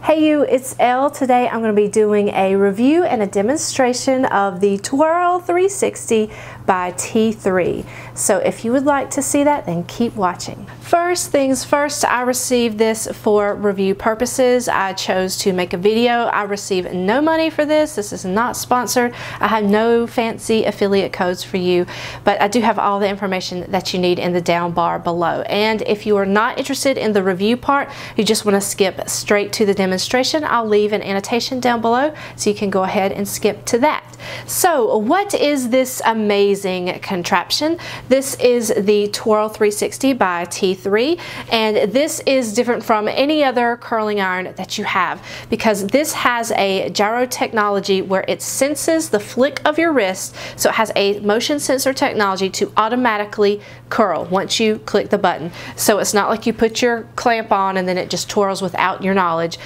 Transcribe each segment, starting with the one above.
Hey you, it's Elle. Today I'm going to be doing a review and a demonstration of the Twirl 360 by T3. So if you would like to see that, then keep watching. First things first, I received this for review purposes. I chose to make a video. I received no money for this. This is not sponsored. I have no fancy affiliate codes for you, but I do have all the information that you need in the down bar below. And if you are not interested in the review part, you just want to skip straight to the demonstration, I'll leave an annotation down below so you can go ahead and skip to that. So what is this amazing contraption? This is the Twirl 360 by T3, and this is different from any other curling iron that you have because this has a gyro technology where it senses the flick of your wrist, so it has a motion sensor technology to automatically curl once you click the button. So it's not like you put your clamp on and then it just twirls without your knowledge.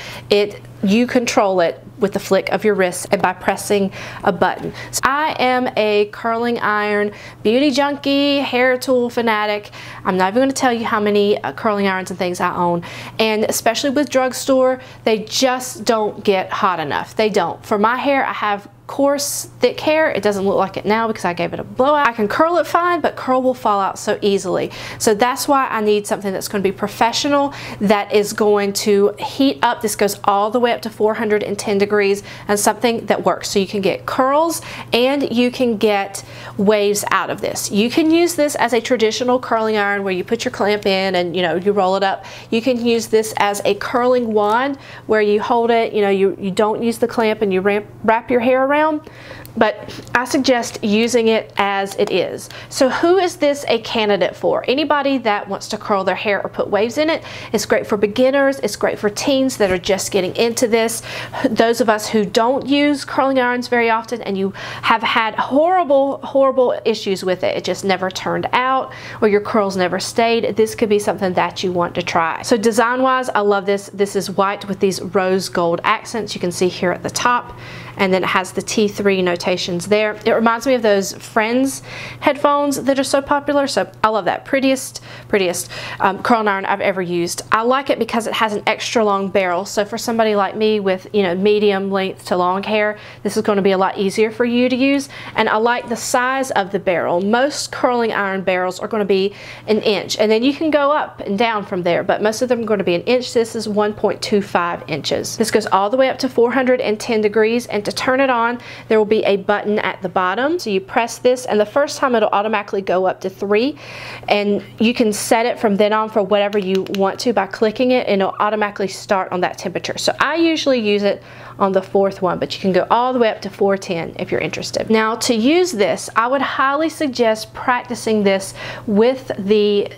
You control it with the flick of your wrist and by pressing a button. So I am a curling iron beauty junkie, hair tool fanatic. I'm not even going to tell you how many curling irons and things I own, and especially with drugstore, they just don't get hot enough. They don't. For my hair, I have coarse, thick hair. It doesn't look like it now because I gave it a blowout. I can curl it fine, but curl will fall out so easily. So that's why I need something that's going to be professional, that is going to heat up. This goes all the way up to 410 degrees, and something that works. So you can get curls and you can get waves out of this. You can use this as a traditional curling iron where you put your clamp in and you roll it up. You can use this as a curling wand where you hold it, you don't use the clamp and you wrap your hair around. But I suggest using it as it is. So who is this a candidate for? Anybody that wants to curl their hair or put waves in it. It's great for beginners. It's great for teens that are just getting into this. Those of us who don't use curling irons very often and you have had horrible issues with it. It just never turned out or your curls never stayed. This could be something that you want to try. So design wise, I love this. This is white with these rose gold accents you can see here at the top. And then it has the T3 notations there. It reminds me of those Friends headphones that are so popular. So I love that. Prettiest curling iron I've ever used. I like it because it has an extra long barrel. So for somebody like me with medium length to long hair, this is going to be a lot easier for you to use. And I like the size of the barrel. Most curling iron barrels are going to be an inch, and then you can go up and down from there, but most of them are going to be an inch. This is 1.25 inches. This goes all the way up to 410 degrees, and to turn it on, there will be a button at the bottom. So you press this, and the first time it'll automatically go up to 3, and you can set it from then on for whatever you want to by clicking it, and it'll automatically start on that temperature. So I usually use it on the 4th one, but you can go all the way up to 410 if you're interested. Now to use this, I would highly suggest practicing this with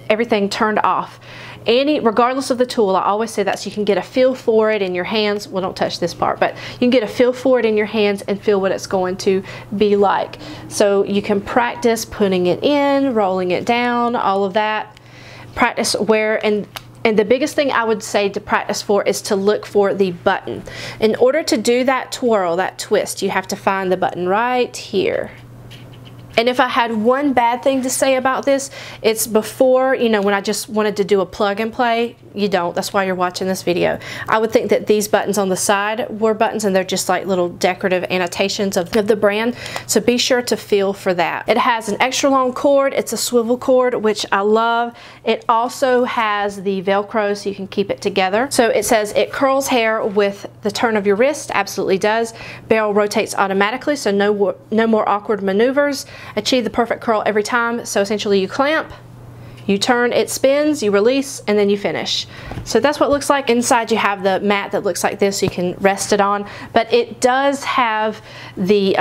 everything turned off. Regardless of the tool, I always say that so you can get a feel for it in your hands. Well, don't touch this part, but you can get a feel for it in your hands and feel what it's going to be like. So you can practice putting it in, rolling it down, all of that. Practice and the biggest thing I would say to practice for is to look for the button. In order to do that twirl, that twist, you have to find the button right here. And if I had one bad thing to say about this, it's before, when I just wanted to do a plug and play, you don't. That's why you're watching this video. I would think that these buttons on the side were buttons, and they're just like little decorative annotations of the brand. So be sure to feel for that. It has an extra long cord. It's a swivel cord, which I love. It also has the Velcro so you can keep it together. So it says it curls hair with the turn of your wrist. Absolutely does. Barrel rotates automatically, so no more awkward maneuvers. Achieve the perfect curl every time. So essentially you clamp, you turn, it spins, you release, and then you finish. So that's what it looks like. Inside you have the mat that looks like this so you can rest it on, but it does have the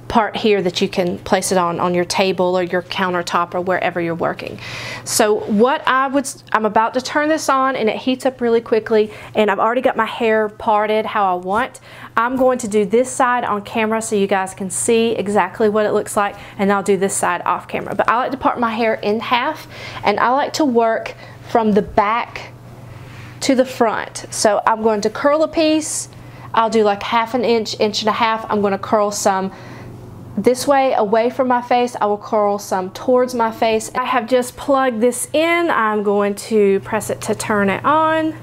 part here that you can place it on your table or your countertop or wherever you're working. So I'm about to turn this on, and it heats up really quickly, and I've already got my hair parted how I want. I'm going to do this side on camera so you guys can see exactly what it looks like, and I'll do this side off camera. But I like to part my hair in half, and I like to work from the back to the front. So I'm going to curl a piece. I'll do like ½ an inch, inch and a half. I'm going to curl some this way away from my face. I will curl some towards my face. I have just plugged this in. I'm going to press it to turn it on.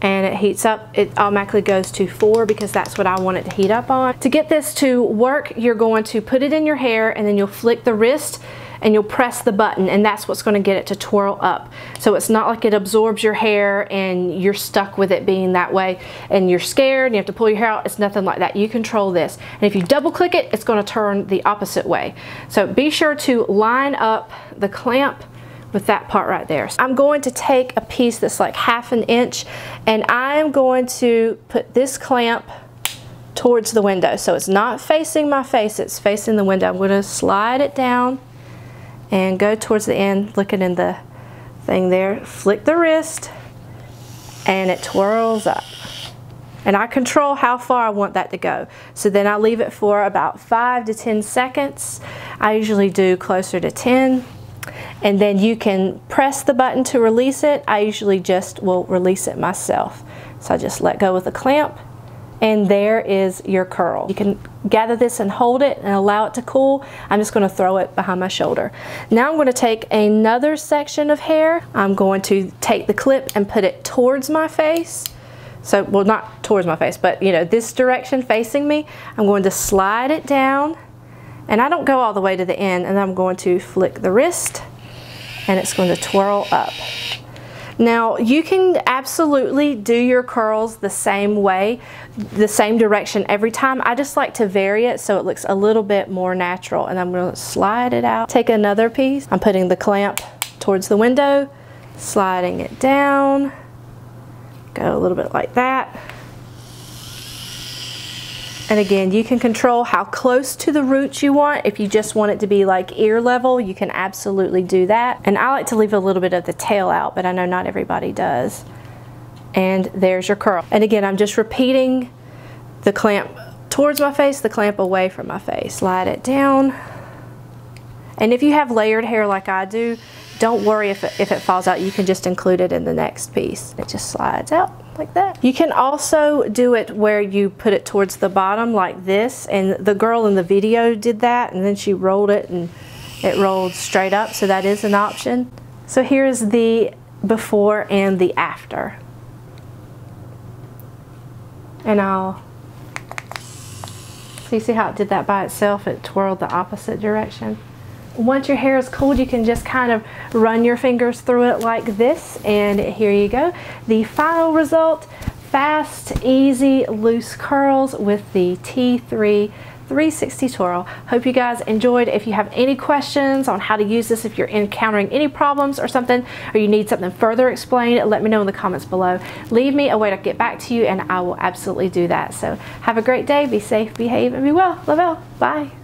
and it heats up. It automatically goes to 4 because that's what I want it to heat up on. To get this to work, you're going to put it in your hair and then you'll flick the wrist and you'll press the button, and that's what's going to get it to twirl up. So it's not like it absorbs your hair and you're stuck with it being that way and you're scared and you have to pull your hair out. It's nothing like that. You control this. And if you double click it, it's going to turn the opposite way. So be sure to line up the clamp with that part right there. So I'm going to take a piece that's like 1/2 inch and I'm going to put this clamp towards the window. So it's not facing my face, it's facing the window. I'm going to slide it down and go towards the end, looking in the thing there. Flick the wrist and it twirls up. And I control how far I want that to go. So then I leave it for about 5 to 10 seconds. I usually do closer to 10. And then you can press the button to release it. I usually just will release it myself. So I just let go with the clamp and there is your curl. You can gather this and hold it and allow it to cool. I'm just going to throw it behind my shoulder. Now I'm going to take another section of hair. I'm going to take the clip and put it towards my face. So, well, not towards my face, but you know, this direction facing me. I'm going to slide it down and I don't go all the way to the end, and I'm going to flick the wrist and it's going to twirl up. Now you can absolutely do your curls the same way, the same direction every time. I just like to vary it so it looks a little bit more natural, and I'm going to slide it out. Take another piece. I'm putting the clamp towards the window, sliding it down, go a little bit like that. And again, you can control how close to the roots you want. If you just want it to be like ear level, you can absolutely do that. And I like to leave a little bit of the tail out, but I know not everybody does. And there's your curl. And again, I'm just repeating the clamp towards my face, the clamp away from my face. Slide it down. And if you have layered hair like I do, don't worry if it falls out. You can just include it in the next piece. It just slides out like that. You can also do it where you put it towards the bottom like this, and the girl in the video did that, and then she rolled it and it rolled straight up, so that is an option. So here's the before and the after. And see how it did that by itself? It twirled the opposite direction. Once your hair is cooled, you can just kind of run your fingers through it like this, and here you go. The final result, fast, easy, loose curls with the T3 360 Twirl. Hope you guys enjoyed. If you have any questions on how to use this, if you're encountering any problems or something, or you need something further explained, let me know in the comments below. Leave me a way to get back to you and I will absolutely do that. So have a great day, be safe, behave, and be well. Love y'all. Bye.